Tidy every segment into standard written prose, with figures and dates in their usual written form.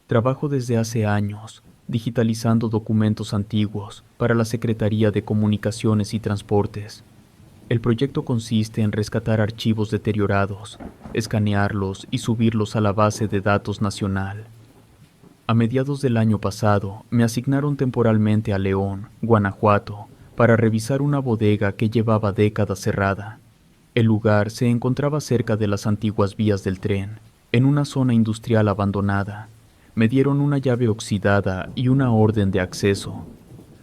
Trabajo desde hace años, digitalizando documentos antiguos para la Secretaría de Comunicaciones y Transportes. El proyecto consiste en rescatar archivos deteriorados, escanearlos y subirlos a la base de datos nacional. A mediados del año pasado, me asignaron temporalmente a León, Guanajuato, para revisar una bodega que llevaba décadas cerrada. El lugar se encontraba cerca de las antiguas vías del tren, en una zona industrial abandonada. Me dieron una llave oxidada y una orden de acceso.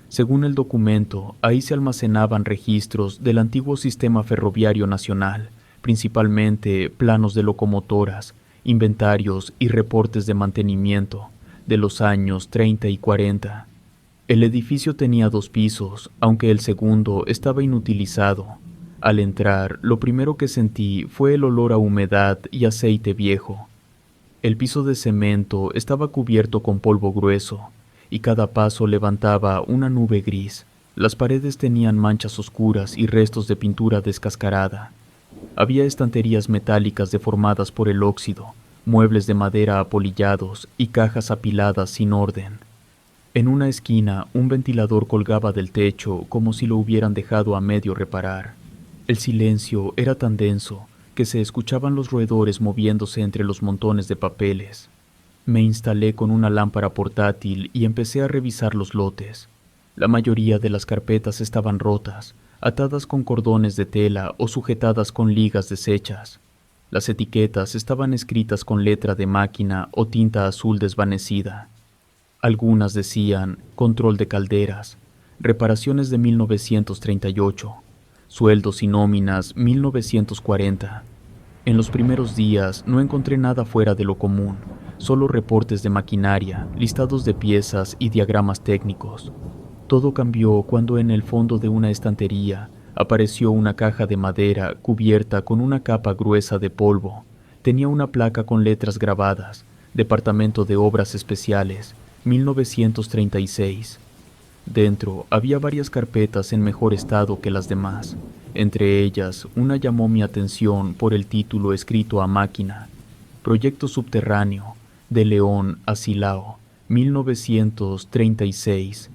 Según el documento, ahí se almacenaban registros del antiguo sistema ferroviario nacional, principalmente planos de locomotoras, inventarios y reportes de mantenimiento de los años 30 y 40. El edificio tenía 2 pisos, aunque el segundo estaba inutilizado. Al entrar, lo primero que sentí fue el olor a humedad y aceite viejo. El piso de cemento estaba cubierto con polvo grueso, y cada paso levantaba una nube gris. Las paredes tenían manchas oscuras y restos de pintura descascarada. Había estanterías metálicas deformadas por el óxido, muebles de madera apolillados y cajas apiladas sin orden. En una esquina, un ventilador colgaba del techo como si lo hubieran dejado a medio reparar. El silencio era tan denso que se escuchaban los roedores moviéndose entre los montones de papeles. Me instalé con una lámpara portátil y empecé a revisar los lotes. La mayoría de las carpetas estaban rotas, atadas con cordones de tela o sujetadas con ligas deshechas. Las etiquetas estaban escritas con letra de máquina o tinta azul desvanecida. Algunas decían control de calderas, reparaciones de 1938, sueldos y nóminas 1940. En los primeros días no encontré nada fuera de lo común, solo reportes de maquinaria, listados de piezas y diagramas técnicos. Todo cambió cuando en el fondo de una estantería apareció una caja de madera cubierta con una capa gruesa de polvo. Tenía una placa con letras grabadas, Departamento de Obras Especiales, 1936. Dentro había varias carpetas en mejor estado que las demás. Entre ellas, una llamó mi atención por el título escrito a máquina: Proyecto Subterráneo, de León a Silao, 1936.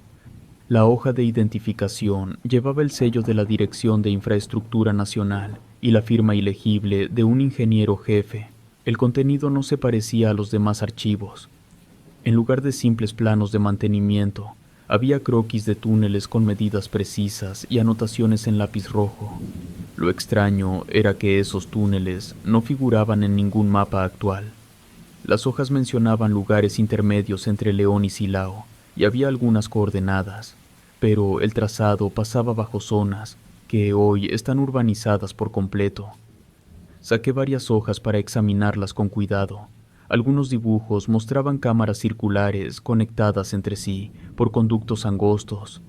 La hoja de identificación llevaba el sello de la Dirección de Infraestructura Nacional y la firma ilegible de un ingeniero jefe. El contenido no se parecía a los demás archivos. En lugar de simples planos de mantenimiento, había croquis de túneles con medidas precisas y anotaciones en lápiz rojo. Lo extraño era que esos túneles no figuraban en ningún mapa actual. Las hojas mencionaban lugares intermedios entre León y Silao, y había algunas coordenadas, pero el trazado pasaba bajo zonas que hoy están urbanizadas por completo. Saqué varias hojas para examinarlas con cuidado. Algunos dibujos mostraban cámaras circulares conectadas entre sí por conductos angostos.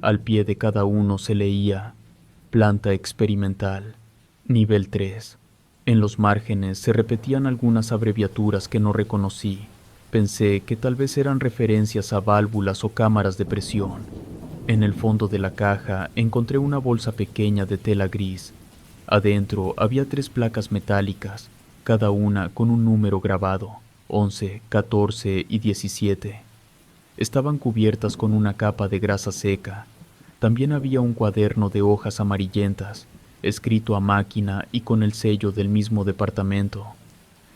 Al pie de cada uno se leía Planta experimental, nivel 3. En los márgenes se repetían algunas abreviaturas que no reconocí. Pensé que tal vez eran referencias a válvulas o cámaras de presión. En el fondo de la caja encontré una bolsa pequeña de tela gris. Adentro había 3 placas metálicas, cada una con un número grabado, 11, 14 y 17. Estaban cubiertas con una capa de grasa seca. También había un cuaderno de hojas amarillentas, escrito a máquina y con el sello del mismo departamento.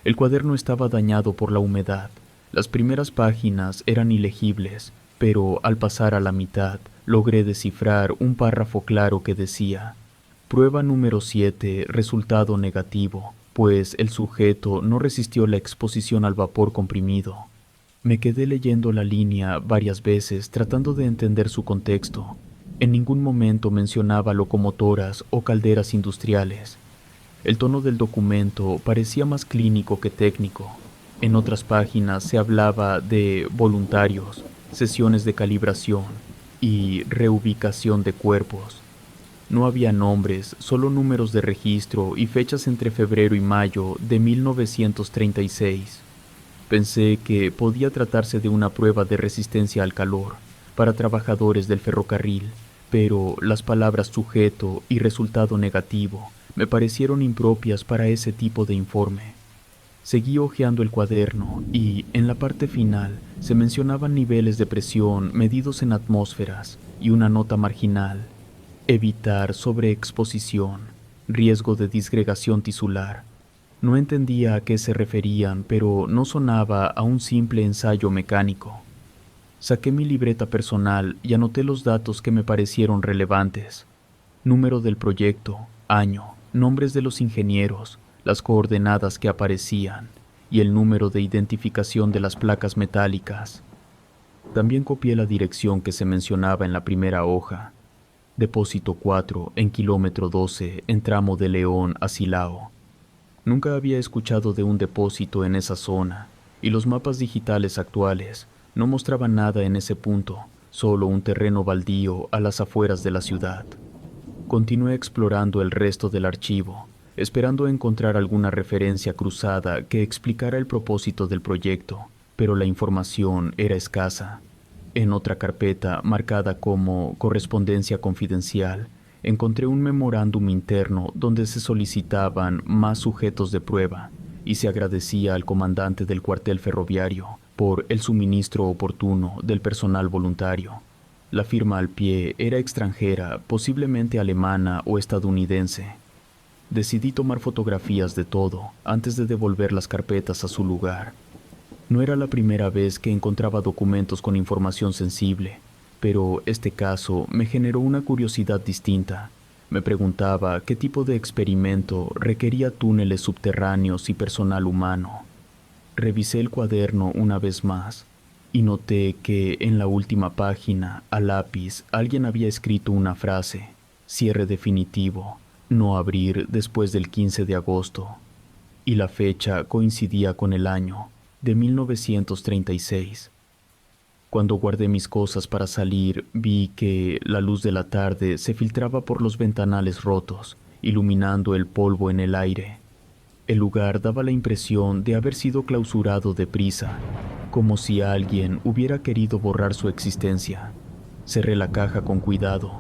El cuaderno estaba dañado por la humedad. Las primeras páginas eran ilegibles, pero al pasar a la mitad logré descifrar un párrafo claro que decía: Prueba número 7, resultado negativo, pues el sujeto no resistió la exposición al vapor comprimido. Me quedé leyendo la línea varias veces tratando de entender su contexto. En ningún momento mencionaba locomotoras o calderas industriales. El tono del documento parecía más clínico que técnico. En otras páginas se hablaba de voluntarios, sesiones de calibración y reubicación de cuerpos. No había nombres, solo números de registro y fechas entre febrero y mayo de 1936. Pensé que podía tratarse de una prueba de resistencia al calor para trabajadores del ferrocarril, pero las palabras sujeto y resultado negativo me parecieron impropias para ese tipo de informe. Seguí hojeando el cuaderno y, en la parte final, se mencionaban niveles de presión medidos en atmósferas y una nota marginal: evitar sobreexposición, riesgo de disgregación tisular. No entendía a qué se referían, pero no sonaba a un simple ensayo mecánico. Saqué mi libreta personal y anoté los datos que me parecieron relevantes: número del proyecto, año, nombres de los ingenieros, las coordenadas que aparecían y el número de identificación de las placas metálicas. También copié la dirección que se mencionaba en la primera hoja: Depósito 4 en kilómetro 12 en tramo de León a Silao. Nunca había escuchado de un depósito en esa zona, y los mapas digitales actuales no mostraban nada en ese punto, solo un terreno baldío a las afueras de la ciudad. Continué explorando el resto del archivo, esperando encontrar alguna referencia cruzada que explicara el propósito del proyecto, pero la información era escasa. En otra carpeta, marcada como correspondencia confidencial, encontré un memorándum interno donde se solicitaban más sujetos de prueba y se agradecía al comandante del cuartel ferroviario por el suministro oportuno del personal voluntario. La firma al pie era extranjera, posiblemente alemana o estadounidense. Decidí tomar fotografías de todo antes de devolver las carpetas a su lugar. No era la primera vez que encontraba documentos con información sensible, pero este caso me generó una curiosidad distinta. Me preguntaba qué tipo de experimento requería túneles subterráneos y personal humano. Revisé el cuaderno una vez más y noté que en la última página, a lápiz, alguien había escrito una frase: cierre definitivo, no abrir después del 15 de agosto. Y la fecha coincidía con el año de 1936. Cuando guardé mis cosas para salir, vi que la luz de la tarde se filtraba por los ventanales rotos, iluminando el polvo en el aire. El lugar daba la impresión de haber sido clausurado deprisa, como si alguien hubiera querido borrar su existencia. Cerré la caja con cuidado,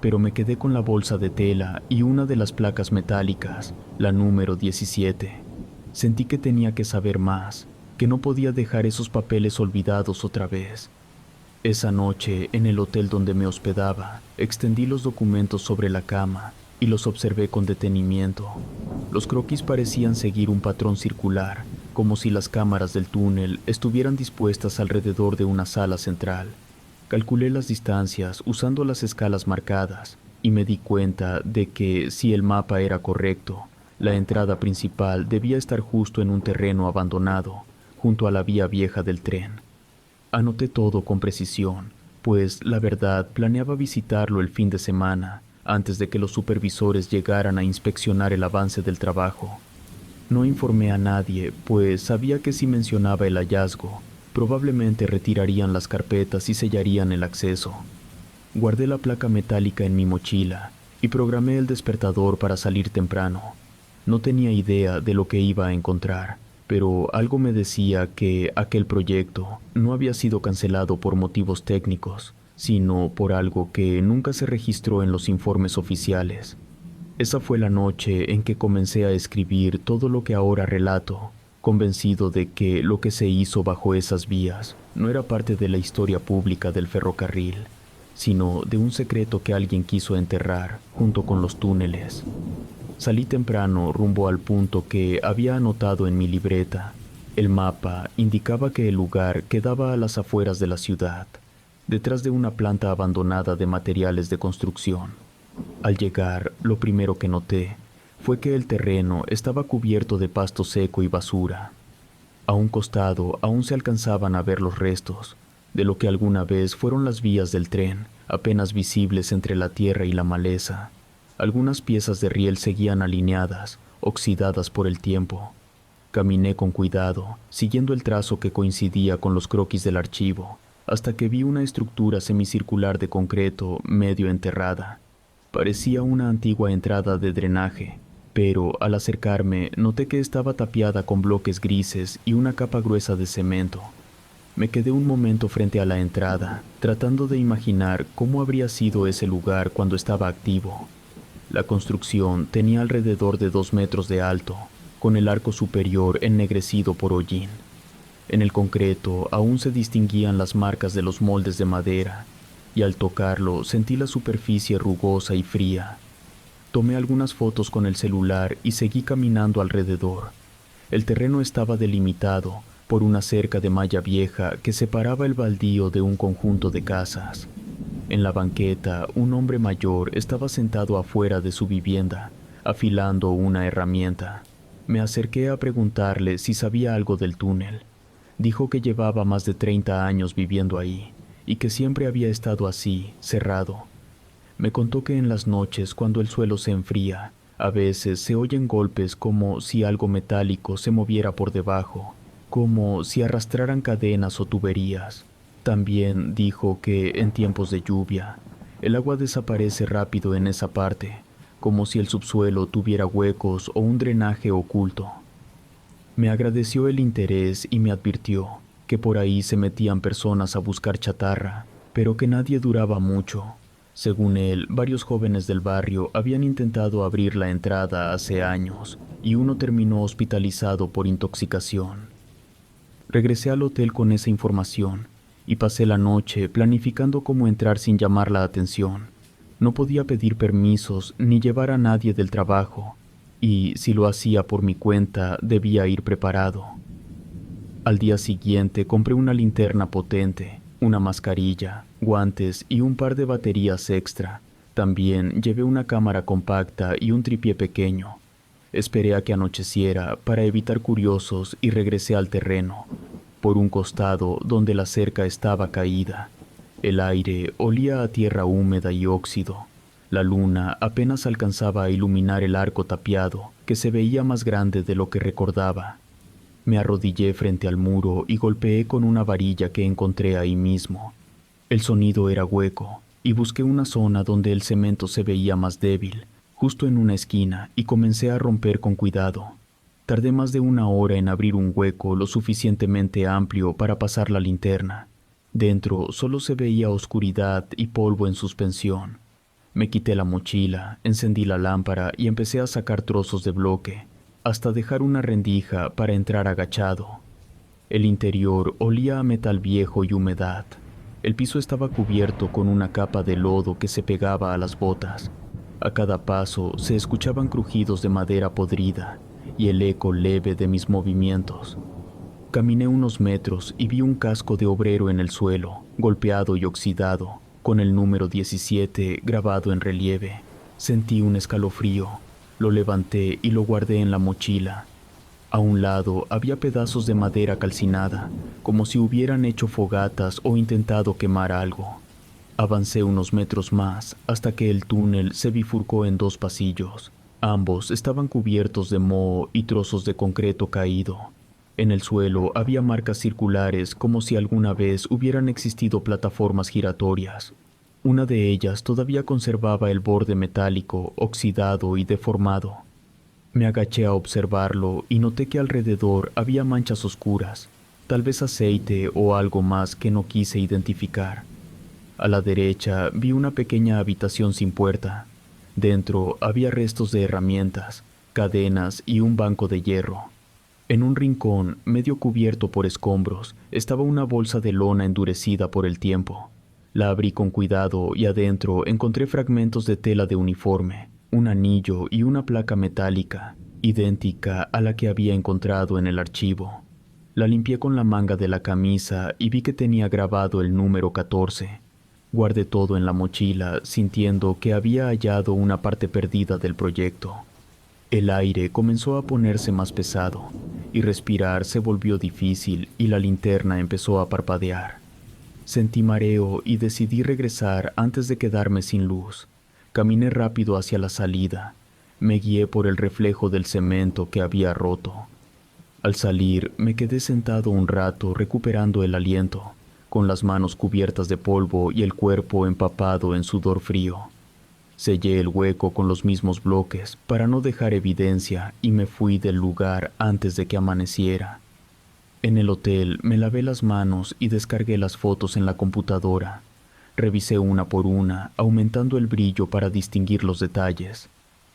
pero me quedé con la bolsa de tela y una de las placas metálicas, la número 17. Sentí que tenía que saber más, que no podía dejar esos papeles olvidados otra vez. Esa noche, en el hotel donde me hospedaba, extendí los documentos sobre la cama y los observé con detenimiento. Los croquis parecían seguir un patrón circular, como si las cámaras del túnel estuvieran dispuestas alrededor de una sala central. Calculé las distancias usando las escalas marcadas y me di cuenta de que, si el mapa era correcto, la entrada principal debía estar justo en un terreno abandonado, junto a la vía vieja del tren. Anoté todo con precisión, pues la verdad planeaba visitarlo el fin de semana, antes de que los supervisores llegaran a inspeccionar el avance del trabajo. No informé a nadie, pues sabía que si mencionaba el hallazgo, probablemente retirarían las carpetas y sellarían el acceso. Guardé la placa metálica en mi mochila y programé el despertador para salir temprano. No tenía idea de lo que iba a encontrar, pero algo me decía que aquel proyecto no había sido cancelado por motivos técnicos, sino por algo que nunca se registró en los informes oficiales. Esa fue la noche en que comencé a escribir todo lo que ahora relato, convencido de que lo que se hizo bajo esas vías no era parte de la historia pública del ferrocarril, sino de un secreto que alguien quiso enterrar junto con los túneles. Salí temprano rumbo al punto que había anotado en mi libreta. El mapa indicaba que el lugar quedaba a las afueras de la ciudad, detrás de una planta abandonada de materiales de construcción. Al llegar, lo primero que noté fue que el terreno estaba cubierto de pasto seco y basura. A un costado aún se alcanzaban a ver los restos de lo que alguna vez fueron las vías del tren, apenas visibles entre la tierra y la maleza. Algunas piezas de riel seguían alineadas, oxidadas por el tiempo. Caminé con cuidado, siguiendo el trazo que coincidía con los croquis del archivo, hasta que vi una estructura semicircular de concreto medio enterrada. Parecía una antigua entrada de drenaje, pero al acercarme noté que estaba tapiada con bloques grises y una capa gruesa de cemento. Me quedé un momento frente a la entrada, tratando de imaginar cómo habría sido ese lugar cuando estaba activo. La construcción tenía alrededor de 2 metros de alto, con el arco superior ennegrecido por hollín. En el concreto aún se distinguían las marcas de los moldes de madera, y al tocarlo sentí la superficie rugosa y fría. Tomé algunas fotos con el celular y seguí caminando alrededor. El terreno estaba delimitado por una cerca de malla vieja que separaba el baldío de un conjunto de casas. En la banqueta, un hombre mayor estaba sentado afuera de su vivienda, afilando una herramienta. Me acerqué a preguntarle si sabía algo del túnel. Dijo que llevaba más de 30 años viviendo ahí y que siempre había estado así, cerrado. Me contó que en las noches, cuando el suelo se enfría, a veces se oyen golpes como si algo metálico se moviera por debajo, como si arrastraran cadenas o tuberías. También dijo que en tiempos de lluvia, el agua desaparece rápido en esa parte, como si el subsuelo tuviera huecos o un drenaje oculto. Me agradeció el interés y me advirtió que por ahí se metían personas a buscar chatarra, pero que nadie duraba mucho. Según él, varios jóvenes del barrio habían intentado abrir la entrada hace años y uno terminó hospitalizado por intoxicación. Regresé al hotel con esa información y pasé la noche planificando cómo entrar sin llamar la atención. No podía pedir permisos ni llevar a nadie del trabajo, y si lo hacía por mi cuenta debía ir preparado. Al día siguiente compré una linterna potente, una mascarilla, guantes y un par de baterías extra. También llevé una cámara compacta y un tripié pequeño. Esperé a que anocheciera para evitar curiosos y regresé al terreno, por un costado donde la cerca estaba caída. El aire olía a tierra húmeda y óxido. La luna apenas alcanzaba a iluminar el arco tapiado, que se veía más grande de lo que recordaba. Me arrodillé frente al muro y golpeé con una varilla que encontré ahí mismo. El sonido era hueco, y busqué una zona donde el cemento se veía más débil, justo en una esquina, y comencé a romper con cuidado. Tardé más de 1 hora en abrir un hueco lo suficientemente amplio para pasar la linterna. Dentro solo se veía oscuridad y polvo en suspensión. Me quité la mochila, encendí la lámpara y empecé a sacar trozos de bloque, hasta dejar una rendija para entrar agachado. El interior olía a metal viejo y humedad. El piso estaba cubierto con una capa de lodo que se pegaba a las botas. A cada paso se escuchaban crujidos de madera podrida y el eco leve de mis movimientos. Caminé unos metros y vi un casco de obrero en el suelo, golpeado y oxidado, con el número 17 grabado en relieve. Sentí un escalofrío. Lo levanté y lo guardé en la mochila. A un lado había pedazos de madera calcinada, como si hubieran hecho fogatas o intentado quemar algo. Avancé unos metros más hasta que el túnel se bifurcó en 2 pasillos. Ambos estaban cubiertos de moho y trozos de concreto caído. En el suelo había marcas circulares como si alguna vez hubieran existido plataformas giratorias. Una de ellas todavía conservaba el borde metálico, oxidado y deformado. Me agaché a observarlo y noté que alrededor había manchas oscuras, tal vez aceite o algo más que no quise identificar. A la derecha vi una pequeña habitación sin puerta. Dentro había restos de herramientas, cadenas y un banco de hierro. En un rincón, medio cubierto por escombros, estaba una bolsa de lona endurecida por el tiempo. La abrí con cuidado y adentro encontré fragmentos de tela de uniforme, un anillo y una placa metálica, idéntica a la que había encontrado en el archivo. La limpié con la manga de la camisa y vi que tenía grabado el número 14. Guardé todo en la mochila, sintiendo que había hallado una parte perdida del proyecto. El aire comenzó a ponerse más pesado, y respirar se volvió difícil y la linterna empezó a parpadear. Sentí mareo y decidí regresar antes de quedarme sin luz. Caminé rápido hacia la salida. Me guié por el reflejo del cemento que había roto. Al salir, me quedé sentado un rato recuperando el aliento, con las manos cubiertas de polvo y el cuerpo empapado en sudor frío. Sellé el hueco con los mismos bloques para no dejar evidencia y me fui del lugar antes de que amaneciera. En el hotel me lavé las manos y descargué las fotos en la computadora. Revisé una por una, aumentando el brillo para distinguir los detalles.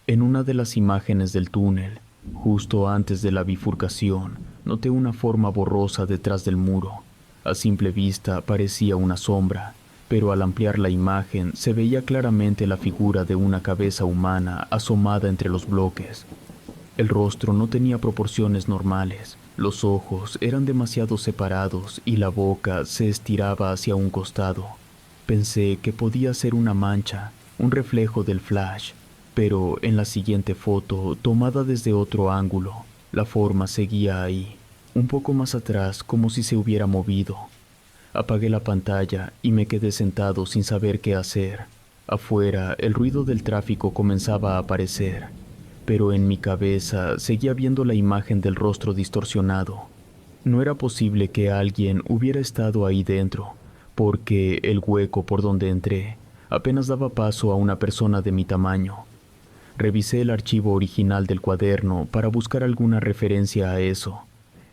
En una de las imágenes del túnel, Justo antes de la bifurcación, noté una forma borrosa detrás del muro. A simple vista parecía una sombra, pero al ampliar la imagen se veía claramente la figura de una cabeza humana asomada entre los bloques. El rostro no tenía proporciones normales, los ojos eran demasiado separados y la boca se estiraba hacia un costado. Pensé que podía ser una mancha, un reflejo del flash, pero en la siguiente foto, tomada desde otro ángulo, la forma seguía ahí, un poco más atrás como si se hubiera movido. Apagué la pantalla y me quedé sentado sin saber qué hacer. Afuera, el ruido del tráfico comenzaba a aparecer, pero en mi cabeza seguía viendo la imagen del rostro distorsionado. No era posible que alguien hubiera estado ahí dentro, porque el hueco por donde entré apenas daba paso a una persona de mi tamaño. Revisé el archivo original del cuaderno para buscar alguna referencia a eso.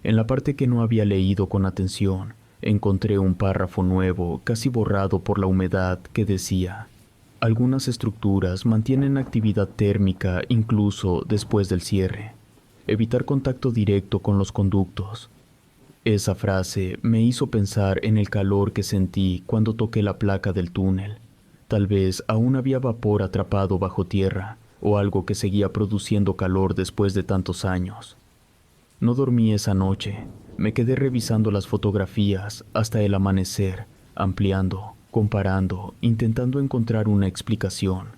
En la parte que no había leído con atención, encontré un párrafo nuevo, casi borrado por la humedad, que decía: algunas estructuras mantienen actividad térmica incluso después del cierre. Evitar contacto directo con los conductos. Esa frase me hizo pensar en el calor que sentí cuando toqué la placa del túnel. Tal vez aún había vapor atrapado bajo tierra, o algo que seguía produciendo calor después de tantos años. No dormí esa noche. Me quedé revisando las fotografías hasta el amanecer, ampliando, comparando, intentando encontrar una explicación.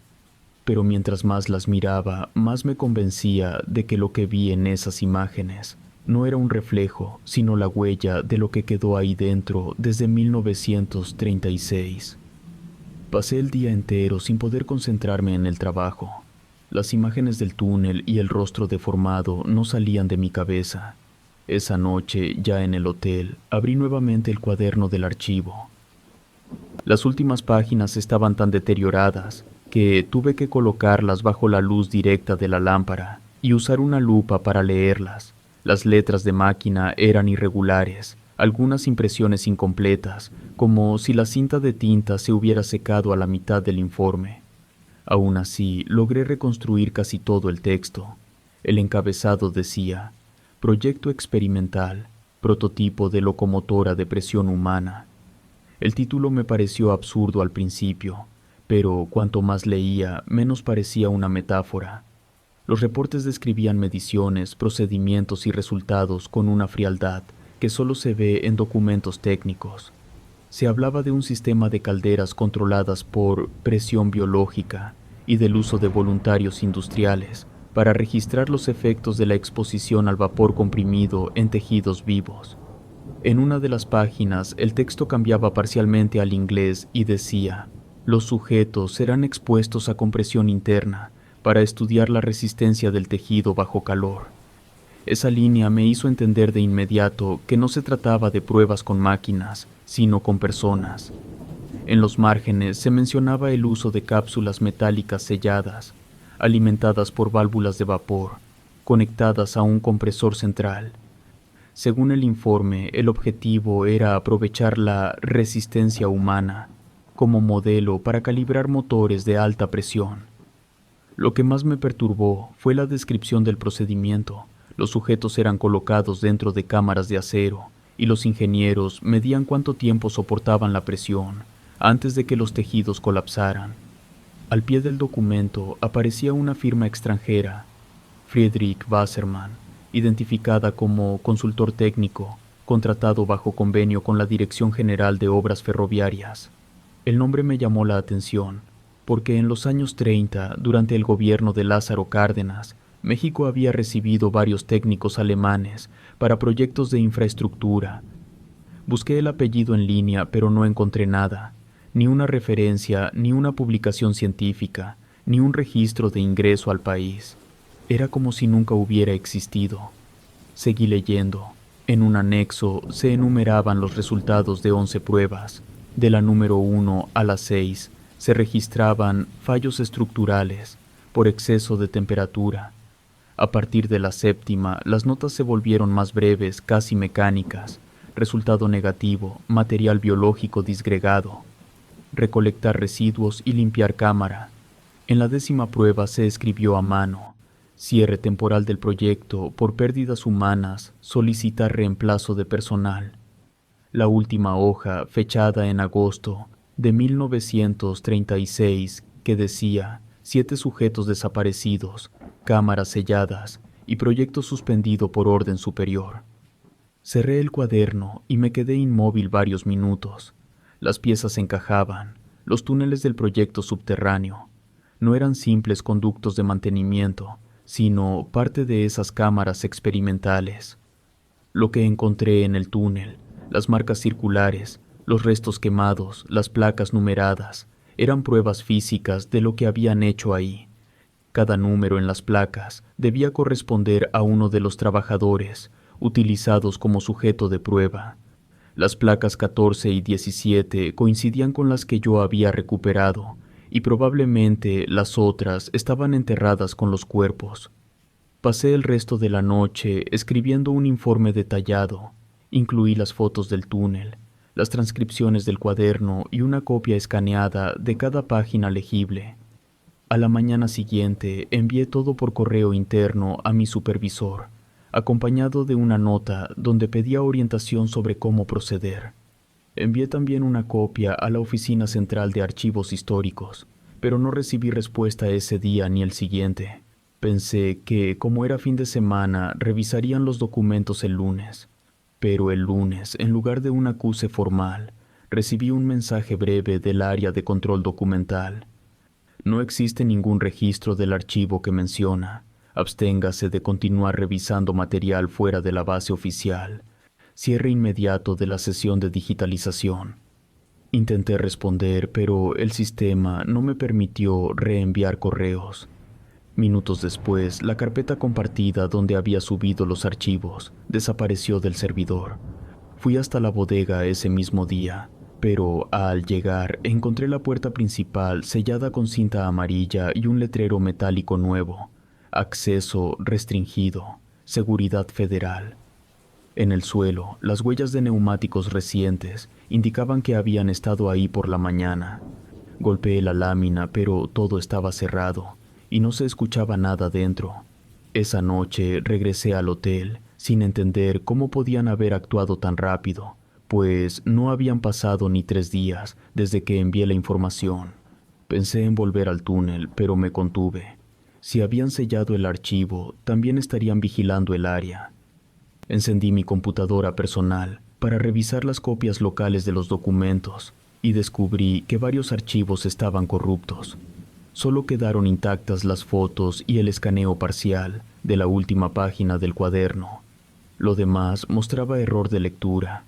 Pero mientras más las miraba, más me convencía de que lo que vi en esas imágenes no era un reflejo, sino la huella de lo que quedó ahí dentro desde 1936. Pasé el día entero sin poder concentrarme en el trabajo. Las imágenes del túnel y el rostro deformado no salían de mi cabeza. Esa noche, ya en el hotel, abrí nuevamente el cuaderno del archivo. Las últimas páginas estaban tan deterioradas que tuve que colocarlas bajo la luz directa de la lámpara y usar una lupa para leerlas. Las letras de máquina eran irregulares, algunas impresiones incompletas, como si la cinta de tinta se hubiera secado a la mitad del informe. Aún así, logré reconstruir casi todo el texto. El encabezado decía: Proyecto experimental, prototipo de locomotora de presión humana. El título me pareció absurdo al principio, pero cuanto más leía, menos parecía una metáfora. Los reportes describían mediciones, procedimientos y resultados con una frialdad que solo se ve en documentos técnicos. Se hablaba de un sistema de calderas controladas por presión biológica y del uso de voluntarios industriales para registrar los efectos de la exposición al vapor comprimido en tejidos vivos. En una de las páginas, el texto cambiaba parcialmente al inglés y decía: los sujetos serán expuestos a compresión interna para estudiar la resistencia del tejido bajo calor. Esa línea me hizo entender de inmediato que no se trataba de pruebas con máquinas, sino con personas. En los márgenes se mencionaba el uso de cápsulas metálicas selladas, alimentadas por válvulas de vapor, conectadas a un compresor central. Según el informe, el objetivo era aprovechar la resistencia humana como modelo para calibrar motores de alta presión. Lo que más me perturbó fue la descripción del procedimiento. Los sujetos eran colocados dentro de cámaras de acero y los ingenieros medían cuánto tiempo soportaban la presión antes de que los tejidos colapsaran. Al pie del documento aparecía una firma extranjera, Friedrich Wassermann, identificada como consultor técnico, contratado bajo convenio con la Dirección General de Obras Ferroviarias. El nombre me llamó la atención, porque en los años 30, durante el gobierno de Lázaro Cárdenas, México había recibido varios técnicos alemanes para proyectos de infraestructura. Busqué el apellido en línea, pero no encontré nada, ni una referencia, ni una publicación científica, ni un registro de ingreso al país. Era como si nunca hubiera existido. Seguí leyendo. En un anexo se enumeraban los resultados de 11 pruebas. De la número 1 a la 6 se registraban fallos estructurales por exceso de temperatura. A partir de la séptima, las notas se volvieron más breves, casi mecánicas. Resultado negativo: material biológico disgregado. Recolectar residuos y limpiar cámara. En la 10ª prueba se escribió a mano: Cierre temporal del proyecto por pérdidas humanas, solicitar reemplazo de personal. La última hoja, fechada en agosto de 1936, que decía 7 sujetos desaparecidos, cámaras selladas y proyecto suspendido por orden superior. Cerré el cuaderno y me quedé inmóvil varios minutos. Las piezas encajaban, los túneles del proyecto subterráneo. No eran simples conductos de mantenimiento, sino parte de esas cámaras experimentales. Lo que encontré en el túnel, las marcas circulares, los restos quemados, las placas numeradas, eran pruebas físicas de lo que habían hecho ahí. Cada número en las placas debía corresponder a uno de los trabajadores, utilizados como sujeto de prueba. Las placas 14 y 17 coincidían con las que yo había recuperado, y probablemente las otras estaban enterradas con los cuerpos. Pasé el resto de la noche escribiendo un informe detallado. Incluí las fotos del túnel, las transcripciones del cuaderno y una copia escaneada de cada página legible. A la mañana siguiente envié todo por correo interno a mi supervisor, acompañado de una nota donde pedía orientación sobre cómo proceder. Envié también una copia a la Oficina Central de Archivos Históricos, pero no recibí respuesta ese día ni el siguiente. Pensé que, como era fin de semana, revisarían los documentos el lunes. Pero el lunes, en lugar de un acuse formal, recibí un mensaje breve del área de control documental. No existe ningún registro del archivo que menciona. Absténgase de continuar revisando material fuera de la base oficial. Cierre inmediato de la sesión de digitalización. Intenté responder, pero el sistema no me permitió reenviar correos. Minutos después, la carpeta compartida donde había subido los archivos desapareció del servidor. Fui hasta la bodega ese mismo día, pero al llegar encontré la puerta principal sellada con cinta amarilla y un letrero metálico nuevo: acceso restringido, seguridad federal. En el suelo, las huellas de neumáticos recientes indicaban que habían estado ahí por la mañana. Golpeé la lámina, pero todo estaba cerrado y no se escuchaba nada dentro. Esa noche regresé al hotel sin entender cómo podían haber actuado tan rápido, pues no habían pasado ni 3 días desde que envié la información. Pensé en volver al túnel, pero me contuve. Si habían sellado el archivo, también estarían vigilando el área. Encendí mi computadora personal para revisar las copias locales de los documentos y descubrí que varios archivos estaban corruptos. Solo quedaron intactas las fotos y el escaneo parcial de la última página del cuaderno. Lo demás mostraba error de lectura.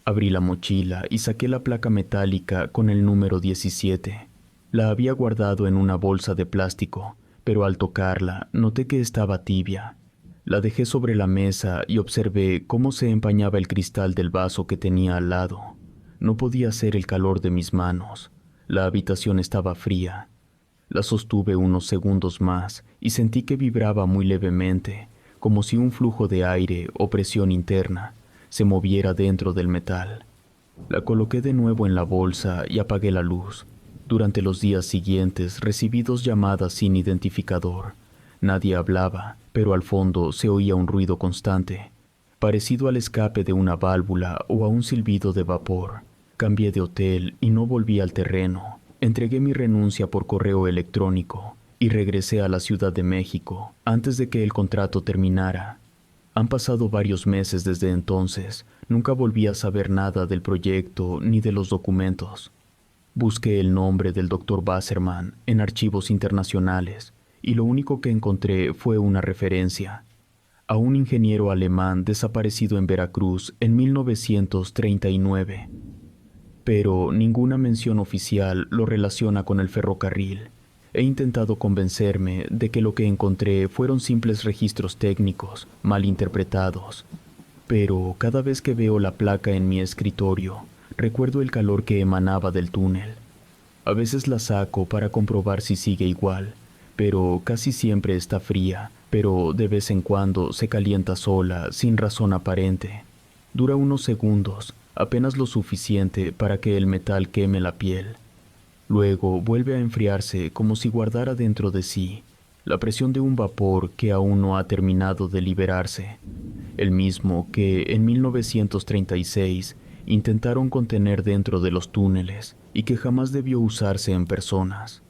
Abrí la mochila y saqué la placa metálica con el número 17. La había guardado en una bolsa de plástico, pero al tocarla noté que estaba tibia. La dejé sobre la mesa y observé cómo se empañaba el cristal del vaso que tenía al lado. No podía ser el calor de mis manos. La habitación estaba fría. La sostuve unos segundos más y sentí que vibraba muy levemente, como si un flujo de aire o presión interna se moviera dentro del metal. La coloqué de nuevo en la bolsa y apagué la luz. Durante los días siguientes recibí 2 llamadas sin identificador. Nadie hablaba, pero al fondo se oía un ruido constante, parecido al escape de una válvula o a un silbido de vapor. Cambié de hotel y no volví al terreno. Entregué mi renuncia por correo electrónico y regresé a la Ciudad de México antes de que el contrato terminara. Han pasado varios meses desde entonces. Nunca volví a saber nada del proyecto ni de los documentos. Busqué el nombre del Dr. Wasserman en archivos internacionales y lo único que encontré fue una referencia a un ingeniero alemán desaparecido en Veracruz en 1939. Pero ninguna mención oficial lo relaciona con el ferrocarril. He intentado convencerme de que lo que encontré fueron simples registros técnicos, mal interpretados. Pero cada vez que veo la placa en mi escritorio, recuerdo el calor que emanaba del túnel. A veces la saco para comprobar si sigue igual, pero casi siempre está fría, pero de vez en cuando se calienta sola, sin razón aparente. Dura unos segundos, apenas lo suficiente para que el metal queme la piel. Luego vuelve a enfriarse como si guardara dentro de sí la presión de un vapor que aún no ha terminado de liberarse, el mismo que en 1936 intentaron contener dentro de los túneles y que jamás debió usarse en personas.